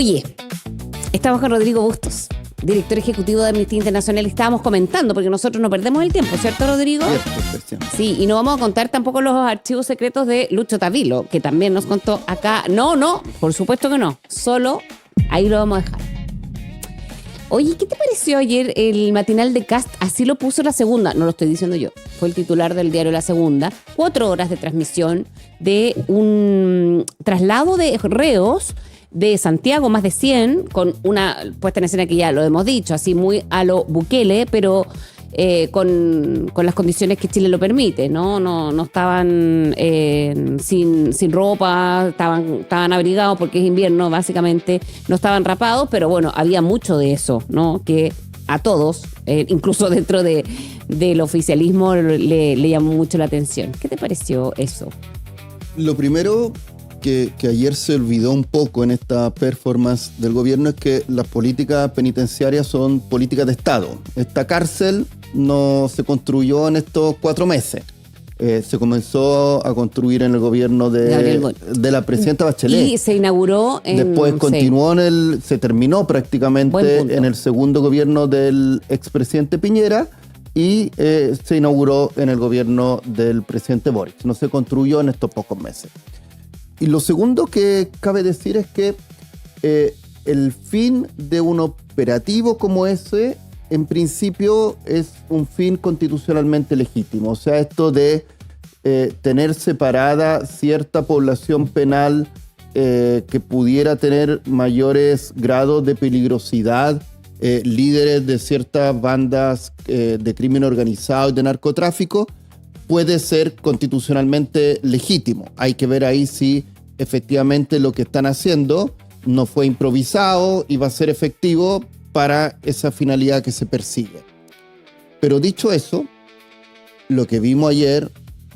Oye, estamos con Rodrigo Bustos, director ejecutivo de Amnistía Internacional. Estábamos comentando, porque nosotros no perdemos el tiempo, ¿cierto, Rodrigo? Cierto. Sí, y no vamos a contar tampoco los archivos secretos de Lucho Tavilo, que también nos contó acá. No, por supuesto que no. Solo ahí lo vamos a dejar. Oye, ¿qué te pareció ayer el matinal de Kast? Así lo puso La Segunda. No lo estoy diciendo yo. Fue el titular del diario La Segunda. 4 horas de transmisión de un traslado de reos de Santiago, más de 100, con una puesta en escena que ya lo hemos dicho, así muy a lo Bukele, pero con las condiciones que Chile lo permite, ¿no? No estaban sin ropa, estaban abrigados porque es invierno, básicamente, no estaban rapados, pero bueno, había mucho de eso, ¿no? Que a todos, incluso dentro del oficialismo, le llamó mucho la atención. ¿Qué te pareció eso? Lo primero que ayer se olvidó un poco en esta performance del gobierno es que las políticas penitenciarias son políticas de Estado. Esta cárcel no se construyó en estos 4 meses. Se comenzó a construir en el gobierno de la presidenta Bachelet. Y se inauguró Después continuó se terminó prácticamente en el segundo gobierno del expresidente Piñera y se inauguró en el gobierno del presidente Boric. No se construyó en estos pocos meses. Y lo segundo que cabe decir es que el fin de un operativo como ese, en principio, es un fin constitucionalmente legítimo. O sea, esto de tener separada cierta población penal que pudiera tener mayores grados de peligrosidad, líderes de ciertas bandas de crimen organizado y de narcotráfico, puede ser constitucionalmente legítimo. Hay que ver ahí si efectivamente lo que están haciendo no fue improvisado y va a ser efectivo para esa finalidad que se persigue. Pero dicho eso, lo que vimos ayer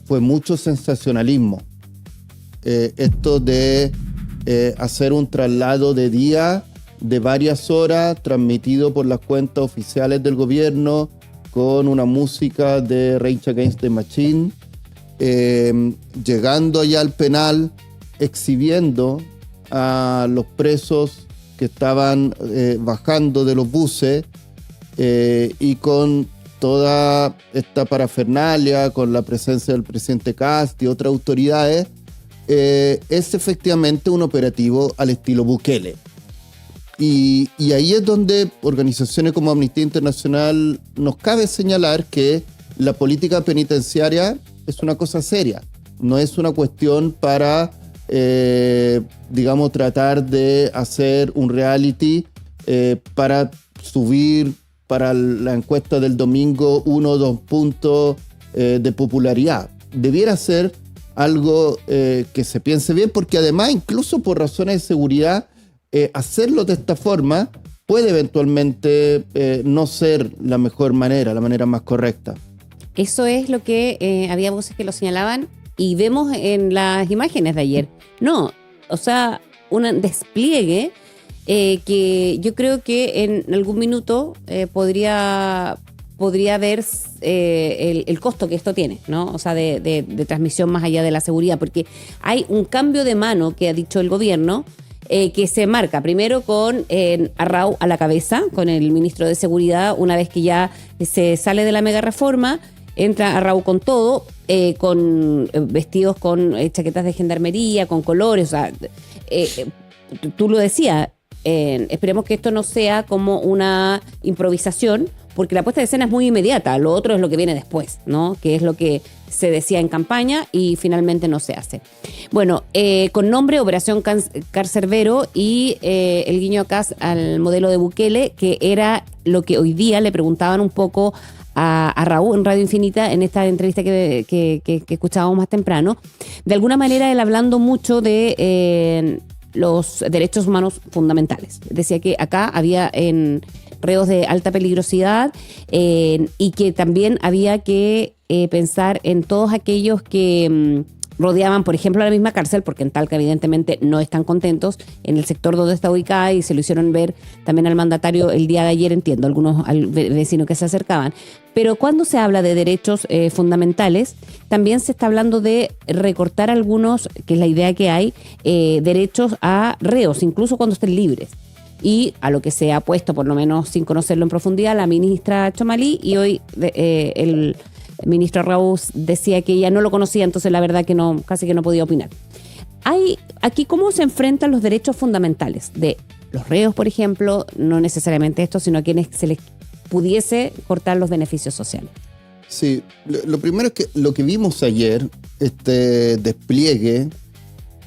fue mucho sensacionalismo. Esto de hacer un traslado de día de varias horas transmitido por las cuentas oficiales del gobierno, con una música de Rage Against the Machine, llegando allá al penal, exhibiendo a los presos que estaban bajando de los buses y con toda esta parafernalia, con la presencia del presidente Kast y otras autoridades, es efectivamente un operativo al estilo Bukele. Y ahí es donde organizaciones como Amnistía Internacional nos cabe señalar que la política penitenciaria es una cosa seria. No es una cuestión para, digamos, tratar de hacer un reality para subir para la encuesta del domingo 1 o 2 puntos de popularidad. Debiera ser algo que se piense bien, porque además, incluso por razones de seguridad, hacerlo de esta forma puede eventualmente no ser la mejor manera, la manera más correcta. Eso es lo que había voces que lo señalaban y vemos en las imágenes de ayer. No, o sea, un despliegue que yo creo que en algún minuto podría ver el costo que esto tiene, ¿no? O sea, de transmisión más allá de la seguridad, porque hay un cambio de mano que ha dicho el gobierno, que se marca primero con Arrau a la cabeza, con el ministro de Seguridad. Una vez que ya se sale de la mega reforma, entra Arrau con todo, con vestidos con chaquetas de gendarmería, con colores. O sea, tú lo decías, esperemos que esto no sea como una improvisación, porque la puesta de escena es muy inmediata. Lo otro es lo que viene después, ¿no? Que es lo que se decía en campaña y finalmente no se hace. Bueno, con nombre Operación Cancerbero y el guiño acá al modelo de Bukele, que era lo que hoy día le preguntaban un poco a Raúl en Radio Infinita en esta entrevista que escuchábamos más temprano. De alguna manera él hablando mucho de los derechos humanos fundamentales. Decía que acá había reos de alta peligrosidad y que también había que pensar en todos aquellos que rodeaban, por ejemplo, a la misma cárcel, porque en Talca evidentemente no están contentos en el sector donde está ubicada, y se lo hicieron ver también al mandatario el día de ayer, entiendo, algunos vecinos que se acercaban. Pero cuando se habla de derechos fundamentales, también se está hablando de recortar algunos, que es la idea que hay, derechos a reos, incluso cuando estén libres. Y a lo que se ha puesto, por lo menos sin conocerlo en profundidad, la ministra Chomalí, y hoy el ministro Raúl decía que ella no lo conocía, entonces la verdad que no, casi que no podía opinar. Hay aquí cómo se enfrentan los derechos fundamentales de los reos, por ejemplo, no necesariamente esto, sino a quienes se les pudiese cortar los beneficios sociales. Sí, lo primero es que lo que vimos ayer, este despliegue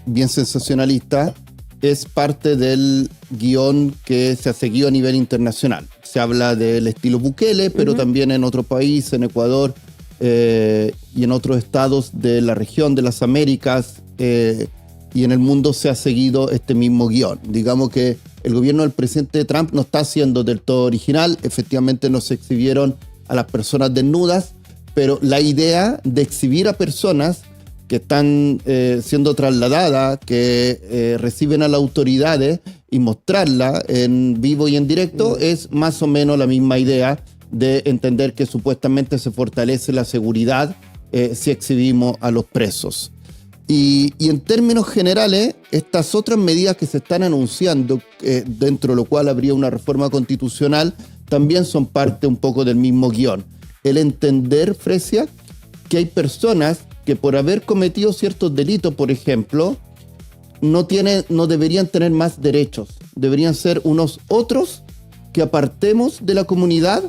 bien sensacionalista, es parte del guión que se ha seguido a nivel internacional. Se habla del estilo Bukele, pero también en otro país, en Ecuador, y en otros estados de la región de las Américas y en el mundo se ha seguido este mismo guión. Digamos que el gobierno del presidente Trump no está siendo del todo original. Efectivamente no se exhibieron a las personas desnudas, pero la idea de exhibir a personas que están siendo trasladadas, que reciben a las autoridades y mostrarla en vivo y en directo es más o menos la misma idea de entender que supuestamente se fortalece la seguridad si exhibimos a los presos. Y en términos generales, estas otras medidas que se están anunciando, dentro de lo cual habría una reforma constitucional, también son parte un poco del mismo guión. El entender, Fresia, que hay personas que por haber cometido ciertos delitos, por ejemplo, no deberían tener más derechos. Deberían ser unos otros que apartemos de la comunidad,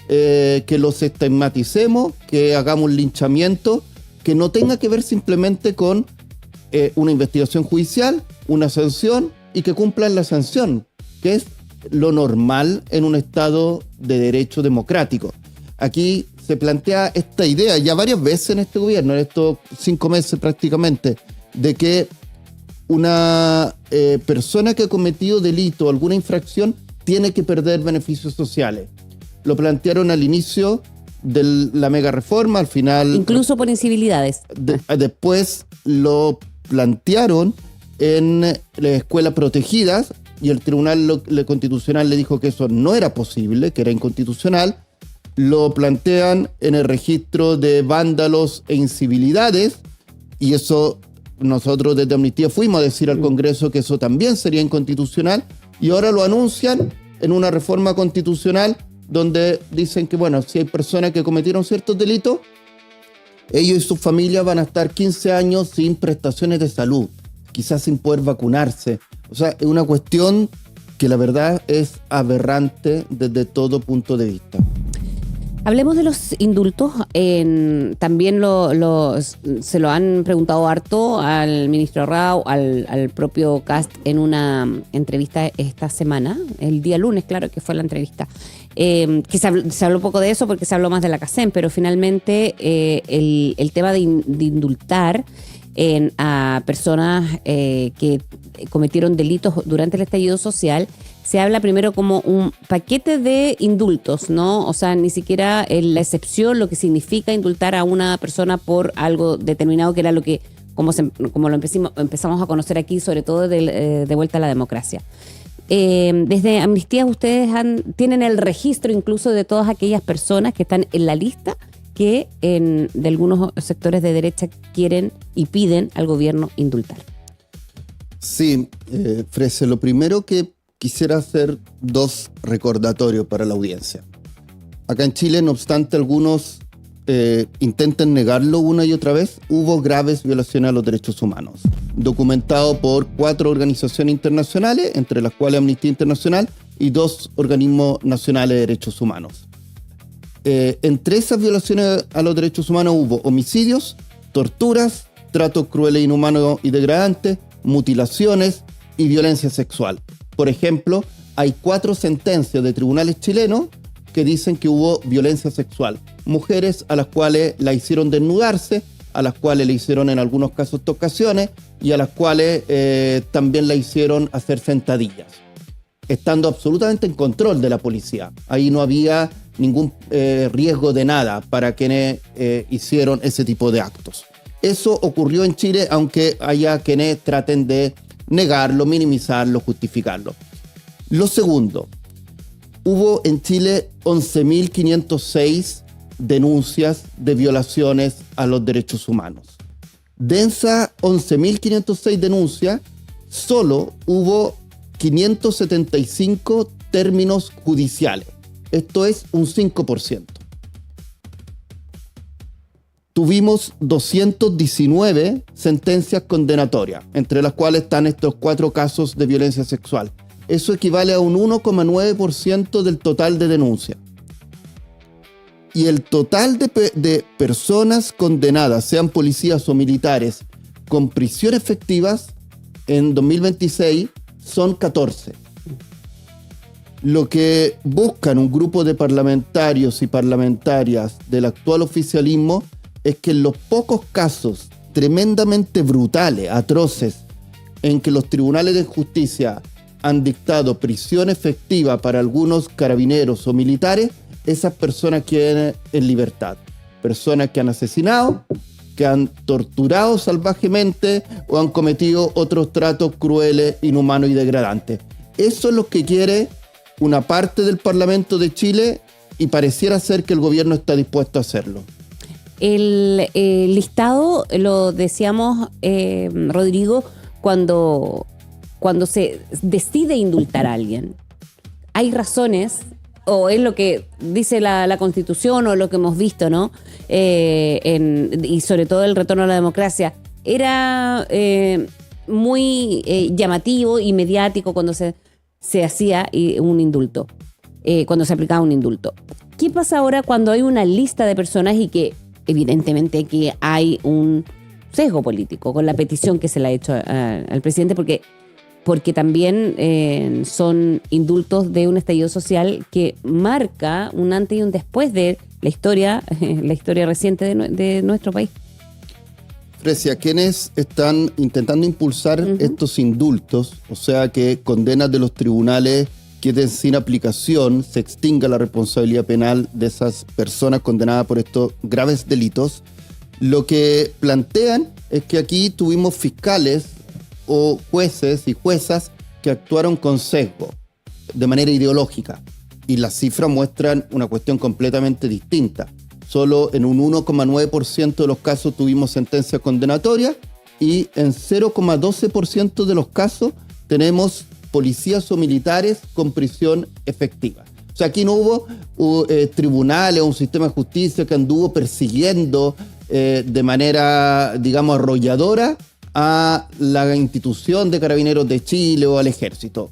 que los estigmaticemos, que hagamos un linchamiento, que no tenga que ver simplemente con una investigación judicial, una sanción y que cumplan la sanción, que es lo normal en un Estado de derecho democrático. Aquí se plantea esta idea ya varias veces en este gobierno, en estos 5 meses prácticamente, de que una persona que ha cometido delito o alguna infracción tiene que perder beneficios sociales. Lo plantearon al inicio de la mega reforma, al final... Incluso por incivilidades. Después lo plantearon en las escuelas protegidas y el Tribunal Constitucional le dijo que eso no era posible, que era inconstitucional. Lo plantean en el registro de vándalos e incivilidades y eso nosotros desde Amnistía fuimos a decir al Congreso que eso también sería inconstitucional y ahora lo anuncian en una reforma constitucional donde dicen que, bueno, si hay personas que cometieron ciertos delitos, ellos y sus familias van a estar 15 años sin prestaciones de salud, quizás sin poder vacunarse. O sea, es una cuestión que la verdad es aberrante desde todo punto de vista. Hablemos de los indultos. También se lo han preguntado harto al ministro Rao, al propio Kast en una entrevista esta semana, el día lunes, claro que fue la entrevista. Que se habló poco de eso porque se habló más de la CACEN, pero finalmente el tema de indultar a personas que cometieron delitos durante el estallido social, se habla primero como un paquete de indultos, ¿no? O sea, ni siquiera la excepción, lo que significa indultar a una persona por algo determinado, que era lo que, como lo empezamos a conocer aquí, sobre todo de vuelta a la democracia. Desde Amnistía ustedes tienen el registro incluso de todas aquellas personas que están en la lista que de algunos sectores de derecha quieren y piden al gobierno indultar. Sí, Frese, lo primero que quisiera hacer 2 recordatorios para la audiencia. Acá en Chile, no obstante algunos intenten negarlo una y otra vez, hubo graves violaciones a los derechos humanos, documentado por 4 organizaciones internacionales, entre las cuales Amnistía Internacional y 2 organismos nacionales de derechos humanos. Entre esas violaciones a los derechos humanos hubo homicidios, torturas, tratos crueles, inhumanos y degradantes, mutilaciones y violencia sexual. Por ejemplo, hay 4 sentencias de tribunales chilenos que dicen que hubo violencia sexual. Mujeres a las cuales la hicieron desnudarse, a las cuales le hicieron en algunos casos tocaciones y a las cuales también la hicieron hacer sentadillas, estando absolutamente en control de la policía. Ahí no había ningún riesgo de nada para quienes hicieron ese tipo de actos. Eso ocurrió en Chile, aunque haya quienes traten de negarlo, minimizarlo, justificarlo. Lo segundo, hubo en Chile 11.506 denuncias de violaciones a los derechos humanos. De esas 11.506 denuncias, solo hubo 575 términos judiciales. Esto es un 5%. Tuvimos 219 sentencias condenatorias, entre las cuales están estos 4 casos de violencia sexual. Eso equivale a un 1,9% del total de denuncias. Y el total de personas condenadas, sean policías o militares, con prisión efectivas, en 2026 son 14. Lo que buscan un grupo de parlamentarios y parlamentarias del actual oficialismo es que en los pocos casos tremendamente brutales, atroces, en que los tribunales de justicia han dictado prisión efectiva para algunos carabineros o militares, esas personas queden en libertad. Personas que han asesinado, que han torturado salvajemente o han cometido otros tratos crueles, inhumanos y degradantes. Eso es lo que quiere una parte del Parlamento de Chile y pareciera ser que el gobierno está dispuesto a hacerlo. El listado, lo decíamos, Rodrigo, cuando se decide indultar a alguien, hay razones, o es lo que dice la Constitución o lo que hemos visto, ¿no? Y sobre todo el retorno a la democracia. Era muy llamativo y mediático cuando se hacía un indulto, cuando se aplicaba un indulto. ¿Qué pasa ahora cuando hay una lista de personas y que evidentemente que hay un sesgo político con la petición que se le ha hecho al presidente? Porque también son indultos de un estallido social que marca un antes y un después de la historia reciente de nuestro país. Fresia, quienes están intentando impulsar estos indultos, o sea que condenas de los tribunales queden sin aplicación, se extinga la responsabilidad penal de esas personas condenadas por estos graves delitos, lo que plantean es que aquí tuvimos fiscales o jueces y juezas que actuaron con sesgo, de manera ideológica, y las cifras muestran una cuestión completamente distinta. Solo en un 1,9% de los casos tuvimos sentencia condenatoria y en 0,12% de los casos tenemos policías o militares con prisión efectiva. O sea, aquí no hubo tribunales o un sistema de justicia que anduvo persiguiendo de manera, digamos, arrolladora a la institución de Carabineros de Chile o al Ejército.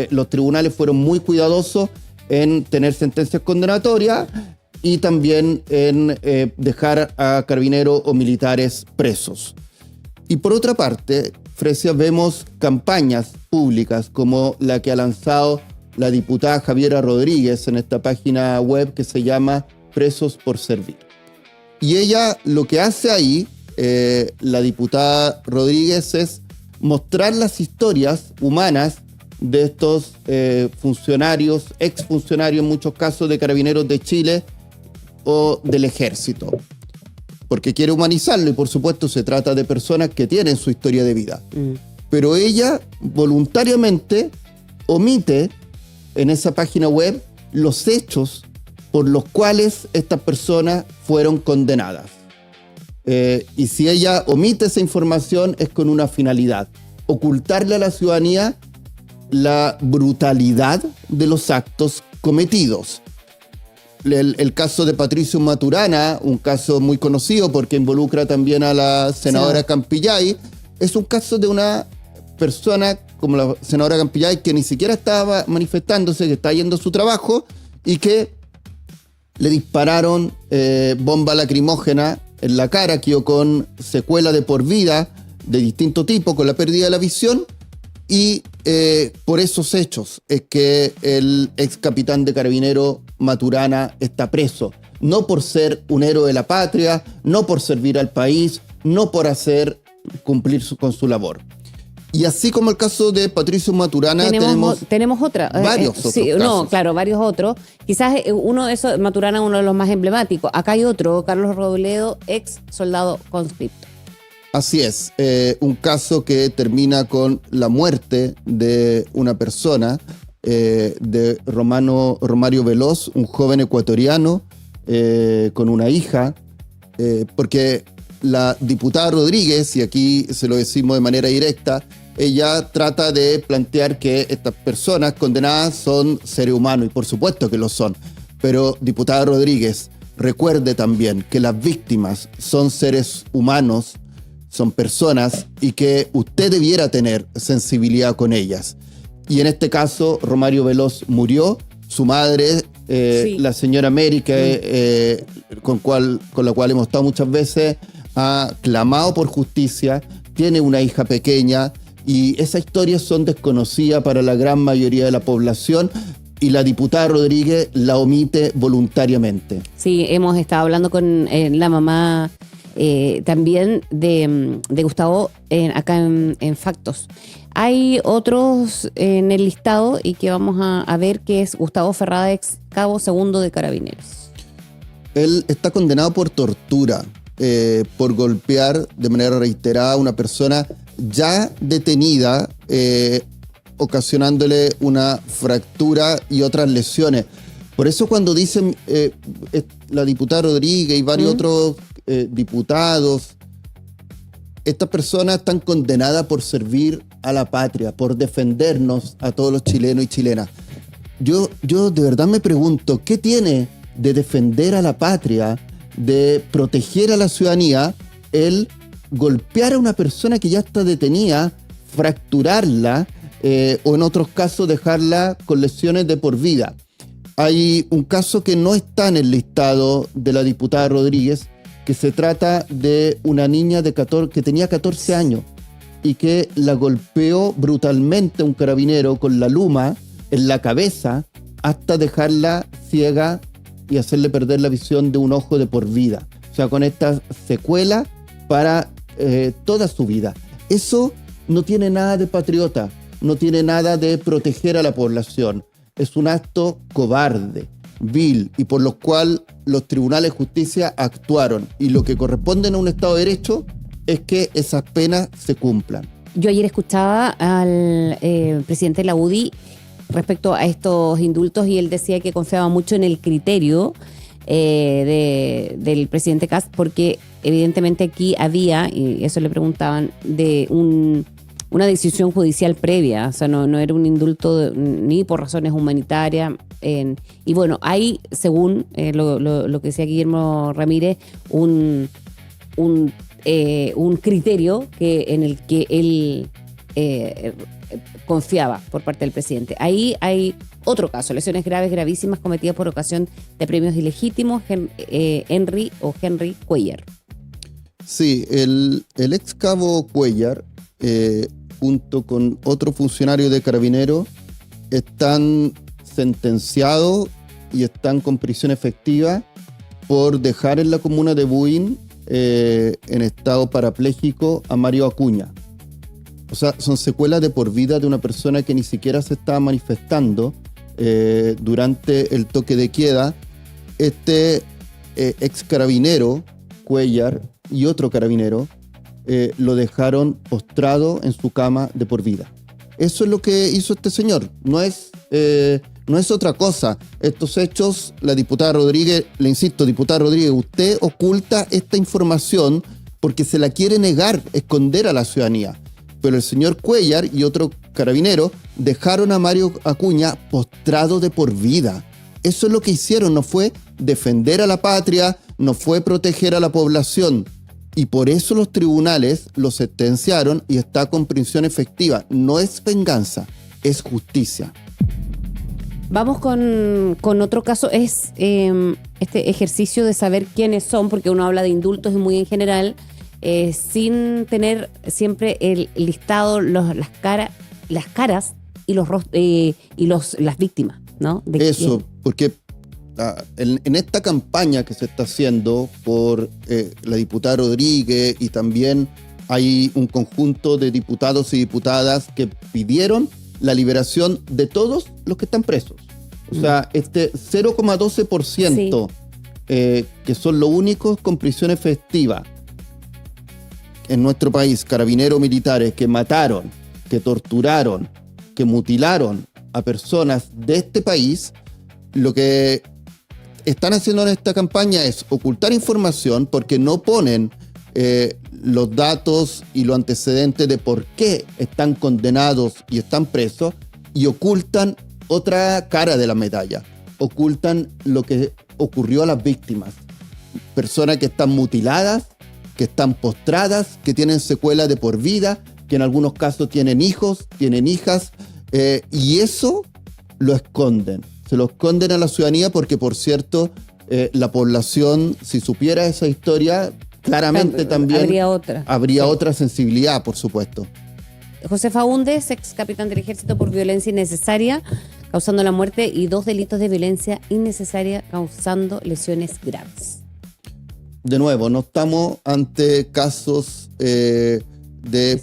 Los tribunales fueron muy cuidadosos en tener sentencias condenatorias y también en dejar a carabineros o militares presos. Y por otra parte, Fresia, vemos campañas públicas como la que ha lanzado la diputada Javiera Rodríguez en esta página web que se llama Presos por Servir. Y ella lo que hace ahí, la diputada Rodríguez, es mostrar las historias humanas de estos funcionarios, exfuncionarios en muchos casos de Carabineros de Chile o del Ejército, porque quiere humanizarlo y por supuesto se trata de personas que tienen su historia de vida. Pero ella voluntariamente omite en esa página web los hechos por los cuales estas personas fueron condenadas. Y si ella omite esa información es con una finalidad: ocultarle a la ciudadanía la brutalidad de los actos cometidos. El caso de Patricio Maturana, un caso muy conocido porque involucra también a la senadora Campillay, es un caso de una persona como la senadora Campillay que ni siquiera estaba manifestándose, que está yendo a su trabajo y que le dispararon bomba lacrimógena en la cara, quedó con secuela de por vida de distinto tipo, con la pérdida de la visión, y por esos hechos es que el ex capitán de Carabinero Maturana está preso. No por ser un héroe de la patria, no por servir al país, no por cumplir con su labor. Y así como el caso de Patricio Maturana, tenemos otra. Varios otros casos. No, claro, varios otros. Quizás uno de esos, Maturana, uno de los más emblemáticos. Acá hay otro, Carlos Robledo, ex soldado conscripto. Así es, un caso que termina con la muerte de una persona, de Romario Veloz, un joven ecuatoriano con una hija, porque la diputada Rodríguez, y aquí se lo decimos de manera directa, ella trata de plantear que estas personas condenadas son seres humanos, y por supuesto que lo son. Pero, diputada Rodríguez, recuerde también que las víctimas son seres humanos, son personas, y que usted debiera tener sensibilidad con ellas. Y en este caso, Romario Veloz murió, su madre, sí, la señora Mary, con la cual hemos estado muchas veces, ha clamado por justicia, tiene una hija pequeña, y esas historias son desconocidas para la gran mayoría de la población, y la diputada Rodríguez la omite voluntariamente. Sí, hemos estado hablando con la mamá también de Gustavo acá en Factos. Hay otros en el listado y que vamos a ver, que es Gustavo Ferrada, ex cabo segundo de Carabineros. Él está condenado por tortura, por golpear de manera reiterada a una persona ya detenida, ocasionándole una fractura y otras lesiones. Por eso cuando dicen la diputada Rodríguez y varios otros diputados, estas personas están condenadas por servir a la patria, por defendernos a todos los chilenos y chilenas. Yo de verdad me pregunto, ¿qué tiene de defender a la patria, de proteger a la ciudadanía, el golpear a una persona que ya está detenida, fracturarla, o en otros casos dejarla con lesiones de por vida? Hay un caso que no está en el listado de la diputada Rodríguez, que se trata de una niña que tenía 14 años y que la golpeó brutalmente un carabinero con la luma en la cabeza hasta dejarla ciega y hacerle perder la visión de un ojo de por vida. O sea, con esta secuela para toda su vida. Eso no tiene nada de patriota, no tiene nada de proteger a la población. Es un acto cobarde, vil, y por lo cual los tribunales de justicia actuaron. Y lo que corresponde a un Estado de Derecho es que esas penas se cumplan. Yo ayer escuchaba al presidente de la UDI respecto a estos indultos, y él decía que confiaba mucho en el criterio del presidente Kast, porque evidentemente aquí había, y eso le preguntaban, de una decisión judicial previa. O sea, no era un indulto ni por razones humanitarias. Y bueno, hay, según lo que decía Guillermo Ramírez, un criterio en el que él confiaba por parte del presidente. Ahí hay otro caso, lesiones graves, gravísimas, cometidas por ocasión de premios ilegítimos, Henry Cuellar. Sí, el ex cabo Cuellar, junto con otro funcionario de Carabineros, están sentenciados y están con prisión efectiva por dejar en la comuna de Buin en estado parapléjico a Mario Acuña. O sea, son secuelas de por vida de una persona que ni siquiera se estaba manifestando durante el toque de queda. Este ex carabinero, Cuellar, y otro carabinero lo dejaron postrado en su cama de por vida. Eso es lo que hizo este señor. No es otra cosa. Estos hechos, la diputada Rodríguez, le insisto, diputada Rodríguez, usted oculta esta información porque se la quiere negar, esconder a la ciudadanía. Pero el señor Cuellar y otro carabinero dejaron a Mario Acuña postrado de por vida. Eso es lo que hicieron, no fue defender a la patria, no fue proteger a la población. Y por eso los tribunales lo sentenciaron y está con prisión efectiva. No es venganza, es justicia. Vamos con otro caso, es este ejercicio de saber quiénes son, porque uno habla de indultos y muy en general, sin tener siempre el listado, las caras y las víctimas, ¿no? Eso, porque en esta campaña que se está haciendo por la diputada Rodríguez, y también hay un conjunto de diputados y diputadas que pidieron la liberación de todos los que están presos. O sea, este 0,12%, sí, que son los únicos con prisión efectiva. en nuestro país carabineros militares que mataron, que torturaron, que mutilaron a personas de este país, lo que están haciendo en esta campaña es ocultar información porque no ponen los datos y los antecedentes de por qué están condenados y están presos, y ocultan otra cara de la medalla. Ocultan lo que ocurrió a las víctimas. Personas que están mutiladas, que están postradas, que tienen secuelas de por vida, que en algunos casos tienen hijos, tienen hijas, y eso lo esconden. Se lo esconden a la ciudadanía porque, por cierto, la población, si supiera esa historia, claramente también habría otra sensibilidad, por supuesto. José Faúndez, ex capitán del Ejército por violencia innecesaria, causando la muerte, y 2 delitos de violencia innecesaria causando lesiones graves. De nuevo, no estamos ante casos de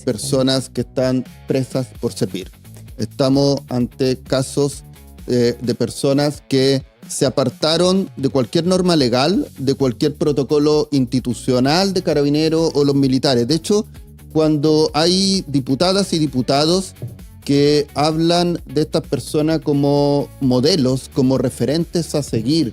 personas que están presas por servir. Estamos ante casos de personas que se apartaron de cualquier norma legal, de cualquier protocolo institucional de carabineros o los militares. De hecho, cuando hay diputadas y diputados que hablan de estas personas como modelos, como referentes a seguir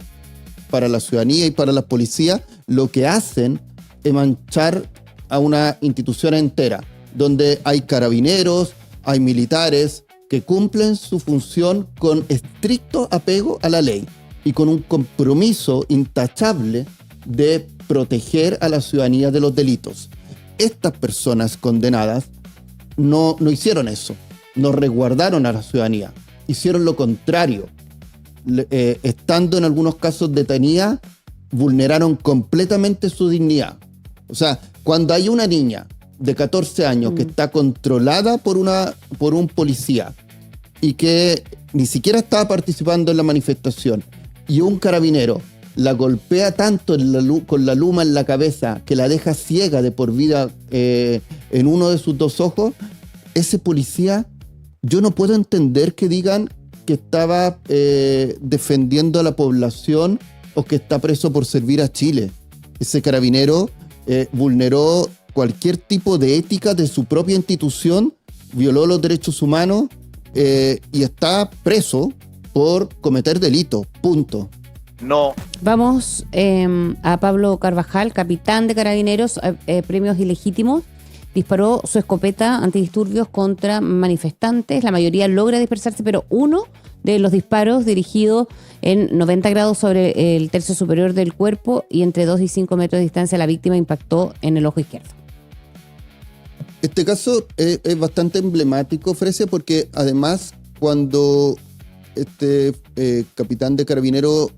para la ciudadanía y para la policía, lo que hacen es manchar a una institución entera, donde hay carabineros, hay militares que cumplen su función con estricto apego a la ley y con un compromiso intachable de proteger a la ciudadanía de los delitos. Estas personas condenadas no hicieron eso, no resguardaron a la ciudadanía, hicieron lo contrario. Estando en algunos casos detenidas, vulneraron completamente su dignidad. O sea, cuando hay una niña de 14 años que está controlada por un policía y que ni siquiera estaba participando en la manifestación, y un carabinero la golpea tanto con la luma en la cabeza que la deja ciega de por vida en uno de sus 2 ojos, ese policía, yo no puedo entender que digan que estaba defendiendo a la población o que está preso por servir a Chile. Ese carabinero vulneró cualquier tipo de ética de su propia institución, violó los derechos humanos y está preso por cometer delitos, punto. No. Vamos a Pablo Carvajal, capitán de Carabineros, premios ilegítimos. Disparó su escopeta antidisturbios contra manifestantes. La mayoría logra dispersarse, pero uno de los disparos, dirigido en 90 grados sobre el tercio superior del cuerpo y entre 2 y 5 metros de distancia, la víctima impactó en el ojo izquierdo. Este caso es bastante emblemático, Frecia, porque además cuando este capitán de Carabineros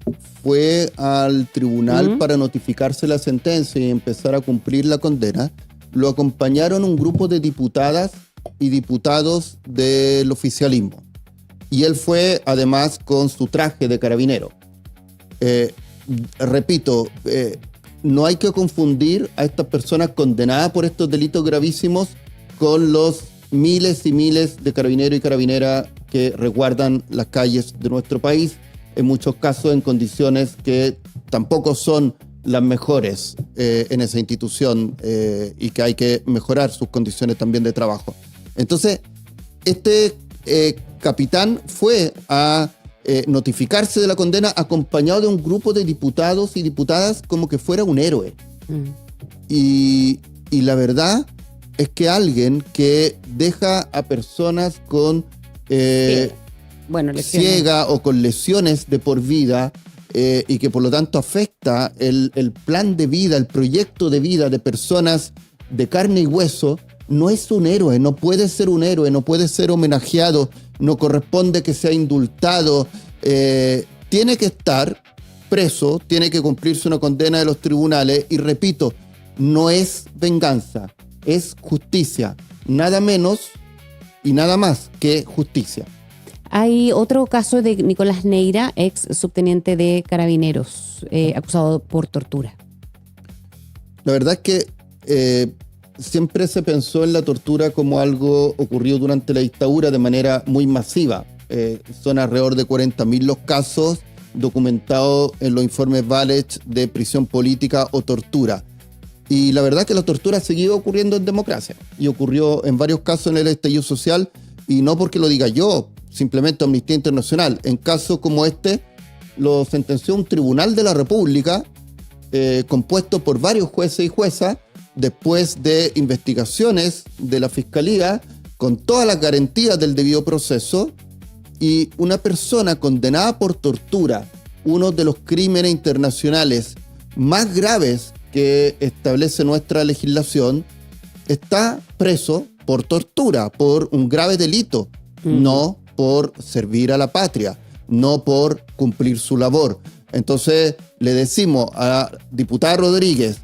fue al tribunal para notificarse la sentencia y empezar a cumplir la condena, lo acompañaron un grupo de diputadas y diputados del oficialismo. Y él fue además con su traje de carabinero. Repito, no hay que confundir a estas personas condenadas por estos delitos gravísimos con los miles y miles de carabineros y carabineras que resguardan las calles de nuestro país, en muchos casos en condiciones que tampoco son las mejores en esa institución y que hay que mejorar sus condiciones también de trabajo. Entonces, este capitán fue a notificarse de la condena acompañado de un grupo de diputados y diputadas como que fuera un héroe. Y la verdad es que alguien que deja a personas con ciega o con lesiones de por vida y que por lo tanto afecta el plan de vida, el proyecto de vida de personas de carne y hueso, no es un héroe, no puede ser un héroe, no puede ser homenajeado, no corresponde que sea indultado, tiene que estar preso, tiene que cumplirse una condena de los tribunales y repito, no es venganza, es justicia, nada menos y nada más que justicia. Hay otro caso de Nicolás Neira, ex subteniente de Carabineros, acusado por tortura. La verdad es que siempre se pensó en la tortura como algo ocurrido durante la dictadura de manera muy masiva. Son alrededor de 40.000 los casos documentados en los informes Valech de prisión política o tortura. Y la verdad es que la tortura ha seguido ocurriendo en democracia y ocurrió en varios casos en el estallido social, y no porque lo diga yo, simplemente Amnistía Internacional. En casos como este lo sentenció un tribunal de la República compuesto por varios jueces y juezas después de investigaciones de la Fiscalía con todas las garantías del debido proceso, y una persona condenada por tortura, uno de los crímenes internacionales más graves que establece nuestra legislación, está preso por tortura, por un grave delito, no por servir a la patria, no por cumplir su labor. Entonces le decimos a diputada Rodríguez,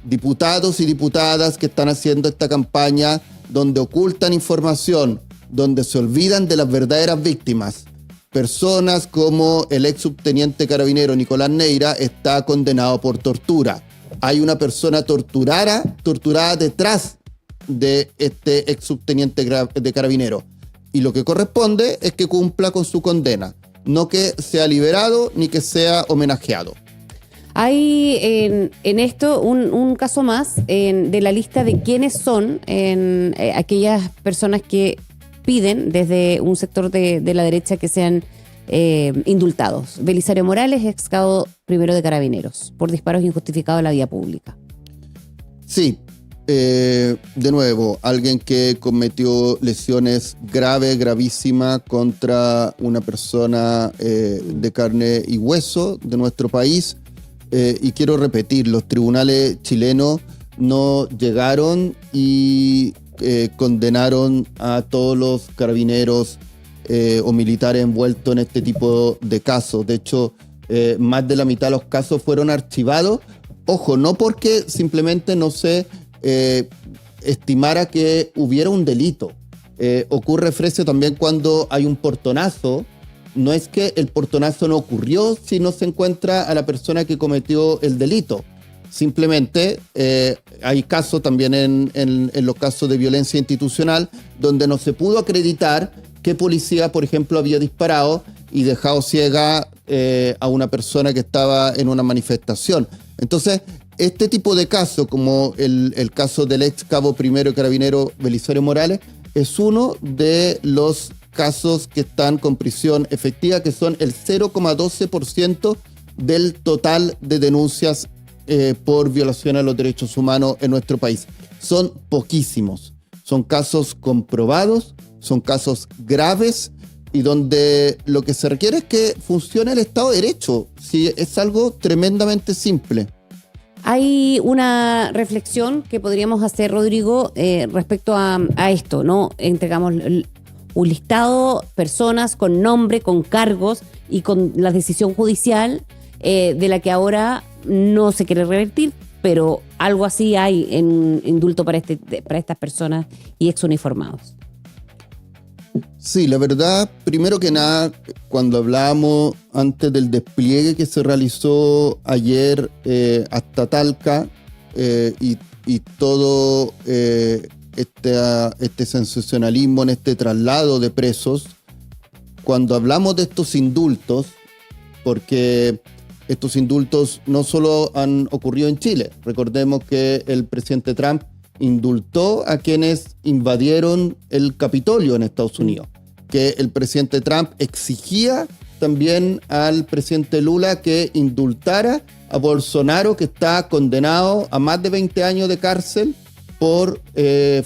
diputados y diputadas que están haciendo esta campaña donde ocultan información, donde se olvidan de las verdaderas víctimas, personas como el ex subteniente carabinero Nicolás Neira está condenado por tortura. Hay una persona torturada detrás de este ex subteniente de carabinero. Y lo que corresponde es que cumpla con su condena, no que sea liberado ni que sea homenajeado. Hay en esto un caso más de la lista de quiénes son aquellas personas que piden desde un sector de la derecha que sean indultados. Belisario Morales, ex cabo primero de Carabineros, por disparos injustificados en la vía pública. Sí, de nuevo, alguien que cometió lesiones gravísimas contra una persona de carne y hueso de nuestro país. Y quiero repetir, los tribunales chilenos no llegaron y condenaron a todos los carabineros o militares envueltos en este tipo de casos. De hecho, más de la mitad de los casos fueron archivados. Ojo, no porque simplemente no se estimara que hubiera un delito. Ocurre, Frecio, también cuando hay un portonazo. No es que el portonazo no ocurrió si no se encuentra a la persona que cometió el delito. Simplemente hay casos también en los casos de violencia institucional donde no se pudo acreditar qué policía, por ejemplo, había disparado y dejado ciega a una persona que estaba en una manifestación. Entonces, este tipo de casos, como el caso del ex cabo primero carabinero Belisario Morales, es uno de los casos que están con prisión efectiva, que son el 0,12% del total de denuncias por violación a los derechos humanos en nuestro país. Son poquísimos, son casos comprobados, son casos graves y donde lo que se requiere es que funcione el Estado de Derecho. Sí, es algo tremendamente simple. Hay una reflexión que podríamos hacer, Rodrigo, respecto a esto, ¿no? Entregamos un listado, personas con nombre, con cargos y con la decisión judicial de la que ahora no se quiere revertir, pero algo así hay en indulto para estas personas y exuniformados. Sí, la verdad, primero que nada, cuando hablábamos antes del despliegue que se realizó ayer hasta Talca y todo este sensacionalismo en este traslado de presos, cuando hablamos de estos indultos, porque estos indultos no solo han ocurrido en Chile, recordemos que el presidente Trump indultó a quienes invadieron el Capitolio en Estados Unidos, que el presidente Trump exigía también al presidente Lula que indultara a Bolsonaro, que está condenado a más de 20 años de cárcel por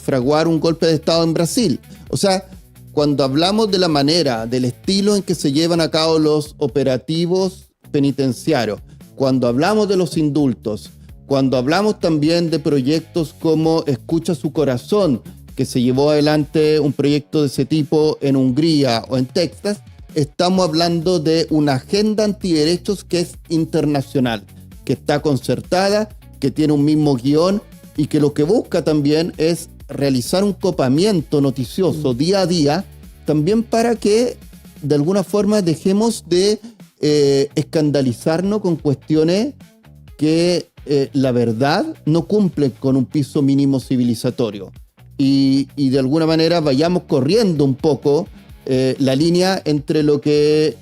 fraguar un golpe de Estado en Brasil. O sea, cuando hablamos de la manera, del estilo en que se llevan a cabo los operativos penitenciarios, cuando hablamos de los indultos, cuando hablamos también de proyectos como Escucha su Corazón, que se llevó adelante un proyecto de ese tipo en Hungría o en Texas, estamos hablando de una agenda antiderechos que es internacional, que está concertada, que tiene un mismo guión y que lo que busca también es realizar un copamiento noticioso día a día, también para que de alguna forma dejemos de escandalizarnos con cuestiones que la verdad no cumple con un piso mínimo civilizatorio y de alguna manera vayamos corriendo un poco la línea entre lo que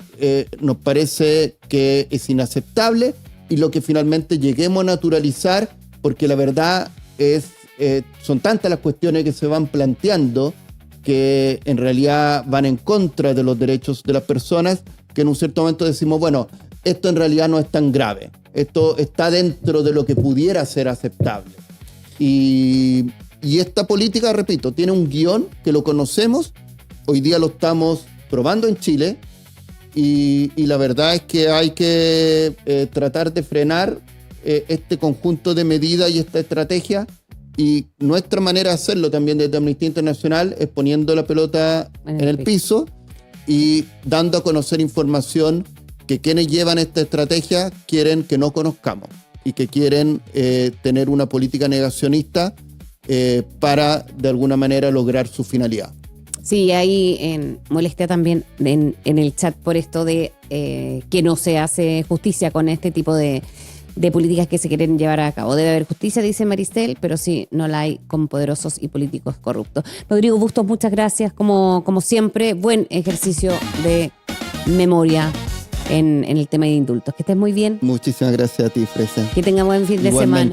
nos parece que es inaceptable y lo que finalmente lleguemos a naturalizar porque la verdad es, son tantas las cuestiones que se van planteando que en realidad van en contra de los derechos de las personas, que en un cierto momento decimos, bueno, esto en realidad no es tan grave, esto está dentro de lo que pudiera ser aceptable. Y esta política, repito, tiene un guión que lo conocemos, hoy día lo estamos probando en Chile, y la verdad es que hay que tratar de frenar este conjunto de medidas y esta estrategia. Y nuestra manera de hacerlo también desde Amnistía Internacional es poniendo la pelota en el piso y dando a conocer información que quienes llevan esta estrategia quieren que no conozcamos y que quieren tener una política negacionista para de alguna manera lograr su finalidad. Sí, hay molestia también en el chat por esto de que no se hace justicia con este tipo de políticas que se quieren llevar a cabo. Debe haber justicia, dice Maricel, pero sí, no la hay con poderosos y políticos corruptos. Rodrigo Bustos, muchas gracias, como siempre. Buen ejercicio de memoria en el tema de indultos. Que estés muy bien. Muchísimas gracias a ti, Fresa. Que tenga buen fin de semana.